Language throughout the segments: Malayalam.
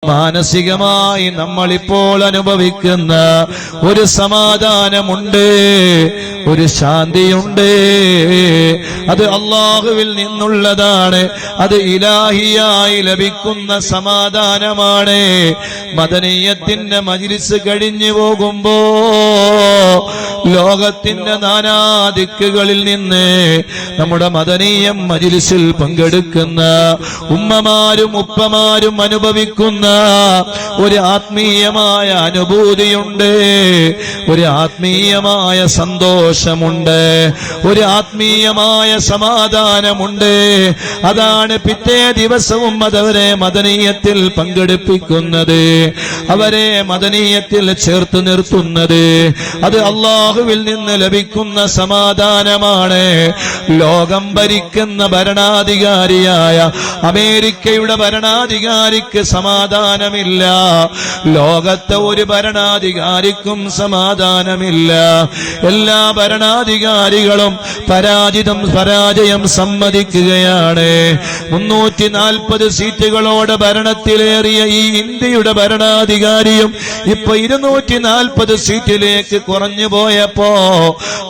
മാനസികമായി നമ്മളിപ്പോൾ അനുഭവിക്കുന്ന ഒരു സമാധാനമുണ്ട്, ഒരു ശാന്തിയുണ്ട്. അത് അല്ലാഹുവിൽ നിന്നുള്ളതാണ്. അത് ഇലാഹിയായി ലഭിക്കുന്ന സമാധാനമാണ്. മദനിയത്തിന്റെ മജ്ലിസ് കഴിഞ്ഞു പോകുമ്പോ ലോകത്തിന്റെ നാനാദിക്കുകളിൽ നിന്ന് നമ്മുടെ മദനീയം മജ്ലിസിൽ പങ്കെടുക്കുന്ന ഉമ്മമാരും ഉപ്പമാരും അനുഭവിക്കുന്ന ഒരു ആത്മീയമായ അനുഭൂതിയുണ്ട്, ഒരു ആത്മീയമായ സന്തോഷമുണ്ട്, ഒരു ആത്മീയമായ സമാധാനമുണ്ട്. അതാണ് പിറ്റേ ദിവസവും അതവരെ മദനീയത്തിൽ പങ്കെടുപ്പിക്കുന്നത്, അവരെ മദനീയത്തിൽ ചേർത്ത് നിർത്തുന്നത്. അത് അല്ലാഹുവിൽ നിന്ന് ലഭിക്കുന്ന സമാധാനമാണ്. ലോകം ഭരിക്കുന്ന ഭരണാധികാരിയായ അമേരിക്കയുടെ ഭരണാധികാരിക്ക് സമാധാനമില്ല, ലോകത്തെ ഒരു ഭരണാധികാരിക്കും സമാധാനമില്ല. എല്ലാ ഭരണാധികാരികളും പരാജയം സമ്മതിക്കുകയാണ്. 340 സീറ്റുകളോടെ ഭരണത്തിലേറിയ ഈ ഇന്ത്യയുടെ ഭരണാധികാരിയും ഇപ്പൊ 240 സീറ്റിലേക്ക് കുറഞ്ഞു പോയപ്പോ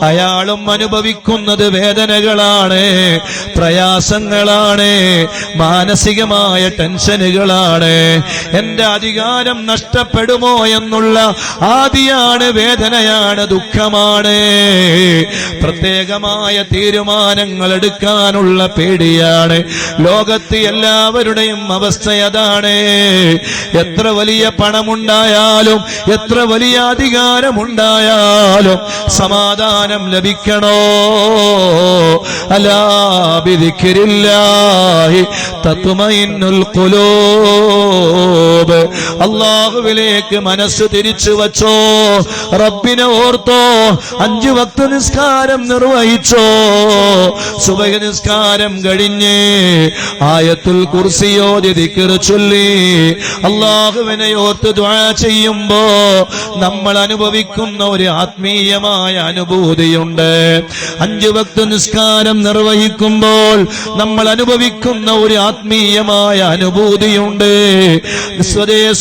അയാളും അനുഭവിക്കുന്നത് വേദനകളാണ്, പ്രയാസങ്ങളാണ്, മാനസികമായ ടെൻഷനുകളാണ്. എന്റെ അധികാരം നഷ്ടപ്പെടുമോ എന്നുള്ള ആദിയാണ്, വേദനയാണ്, ദുഃഖമാണ്. പ്രത്യേകമായ തീരുമാനങ്ങൾ എടുക്കാനുള്ള പേടിയാണ്. ലോകത്ത് എല്ലാവരുടെയും അവസ്ഥ അതാണ്. എത്ര വലിയ പണമുണ്ടായാലും എത്ര വലിയ അധികാരമുണ്ടായാലും സമാധാനം ലഭിക്കണോ? അലാ ബിദിക്രില്ലാഹി തത്മഇന്നുൽ ഖുലൂബ്. അല്ലാഹുവിലേക്ക് മനസ്സ് തിരിച്ചു വച്ചോ, റബ്ബിനെ ഓർത്തോ, 5 വക്ത് നിസ്കാരം നിർവഹിച്ചോ, സുബഹി നിസ്കാരം കഴിഞ്ഞ് ആയത്തുൽ കുർസി ഓതി ദിക്ർ ചൊല്ലി അല്ലാഹുവിനെ ഓർത്ത് ദുആ ചെയ്യുമ്പോ നമ്മൾ അനുഭവിക്കുന്ന ഒരു ആത്മീയമായ അനുഭൂതിയുണ്ട്. 5 വക്ത് നിസ്കാരം നിർവഹിക്കുമ്പോൾ നമ്മൾ അനുഭവിക്കുന്ന ഒരു ആത്മീയമായ അനുഭൂതിയുണ്ട്.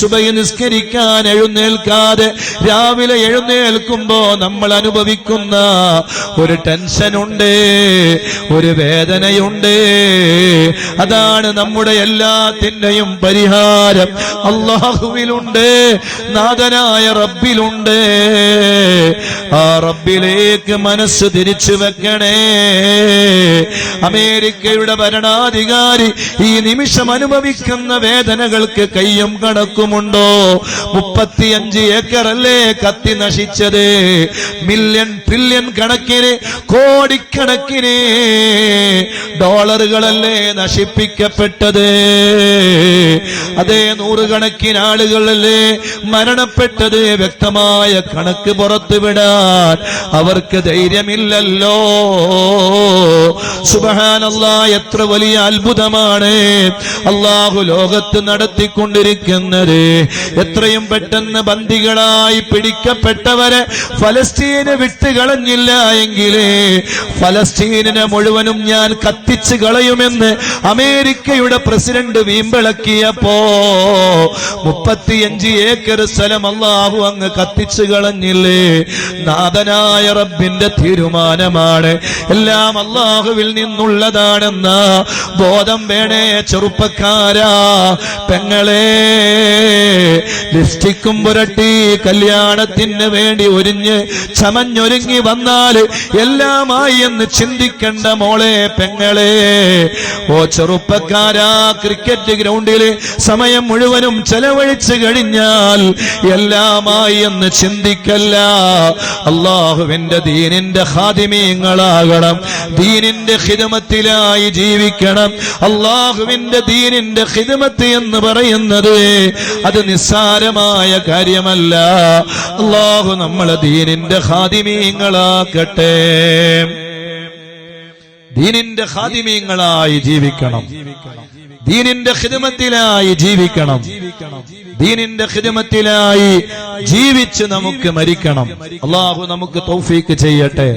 സുബഹി നിസ്കരിക്കാൻ എഴുന്നേൽക്കാതെ രാവിലെ എഴുന്നേൽക്കുമ്പോ നമ്മൾ അനുഭവിക്കുന്ന ഒരു ടെൻഷനുണ്ട്, ഒരു വേദനയുണ്ട്. അതാണ് നമ്മുടെ എല്ലാത്തിന്റെയും പരിഹാരം അല്ലാഹുവിലുണ്ട്, നാഥനായ റബ്ബിലുണ്ട്. ആ റബ്ബിലേക്ക് മനസ്സ് തിരിച്ചു വെക്കണേ. അമേരിക്കയുടെ ഭരണാധികാരി ഈ നിമിഷം അനുഭവിക്കുന്ന വേദനകൾക്ക് കയ്യും കണക്കുമുണ്ടോ? 35 ഏക്കറല്ലേ കത്തി നശിച്ചത്, മില്യൺ ട്രില്യൺ കണക്കിന് കോടിക്കണക്കിന് ഡോളറുകളല്ലേ നശിപ്പിക്കപ്പെട്ടത്. അതേ, 100 കണക്കിന് ആളുകളല്ലേ മരണപ്പെട്ടത്. വ്യക്തമായ കണക്ക് പുറത്തുവിടാൻ അവർക്ക് ധൈര്യമില്ലല്ലോ. സുബ്ഹാനല്ലാഹ്, എത്ര വലിയ അത്ഭുതമാണ് അല്ലാഹു ലോകത്ത് നടത്തിക്കൊണ്ടിരിക്കുന്നത്. എത്രയും പെട്ടെന്ന് ബന്ദികളായി പിടിക്കപ്പെട്ടവരെ ഫലസ്തീന് വിട്ടുകളഞ്ഞില്ല എങ്കിലേ ഫലസ്തീനിനെ മുഴുവനും ഞാൻ കത്തിച്ചു കളയുമെന്ന് അമേരിക്കയുടെ പ്രസിഡന്റ് വീമ്പിളക്കിയപ്പോ 35 ഏക്കർ സ്ഥലം അല്ലാഹു അങ്ങ് കത്തിച്ചു കളഞ്ഞില്ലേ? നാഥനായ റബ്ബിന്റെ തീരുമാനമാണ്. എല്ലാം അല്ലാഹുവിൽ നിന്നുള്ളതാണെന്ന ബോധം വേണേ ചെറുപ്പക്കാരാ, പെങ്ങളെ. ലിപ്സ്റ്റിക്കും പുരട്ടി കല്യാണത്തിന് വേണ്ടി ചമഞ്ഞൊരുങ്ങി വന്നാൽ എല്ലാമായി എന്ന് ചിന്തിക്കേണ്ട മോളെ, പെങ്ങളെ. ഓ ചെറുപ്പക്കാരാ, ക്രിക്കറ്റ് ഗ്രൗണ്ടിൽ സമയം മുഴുവനും ചെലവഴിച്ചു കഴിഞ്ഞാൽ എല്ലാമായി എന്ന് ചിന്തിക്കല്ല. അല്ലാഹുവിന്റെ ദീനിന്റെ ഖാദിമീങ്ങളാകണം, ദീനിന്റെ ഖിദ്മത്തിലായി ജീവിക്കണം. അല്ലാഹുവിന്റെ ദീനിന്റെ ഖിദ്മത്ത് എന്ന് പറയുന്നത് അത് നിസ്സാരമായ കാര്യമല്ല. അല്ലാഹു നമ്മളെ ദീനിന്റെ ഖാദിമീങ്ങളാക്കട്ടെ. ദീനിന്റെ ഖാദിമീങ്ങളായി ജീവിക്കണം, ദീനിന്റെ ഖിദ്മത്തിലായി ജീവിക്കണം, ദീനിന്റെ ഖിദ്മത്തിലായി ജീവിച്ച് നമുക്ക് മരിക്കണം. അല്ലാഹു നമുക്ക് തൗഫീഖ് ചെയ്യട്ടെ.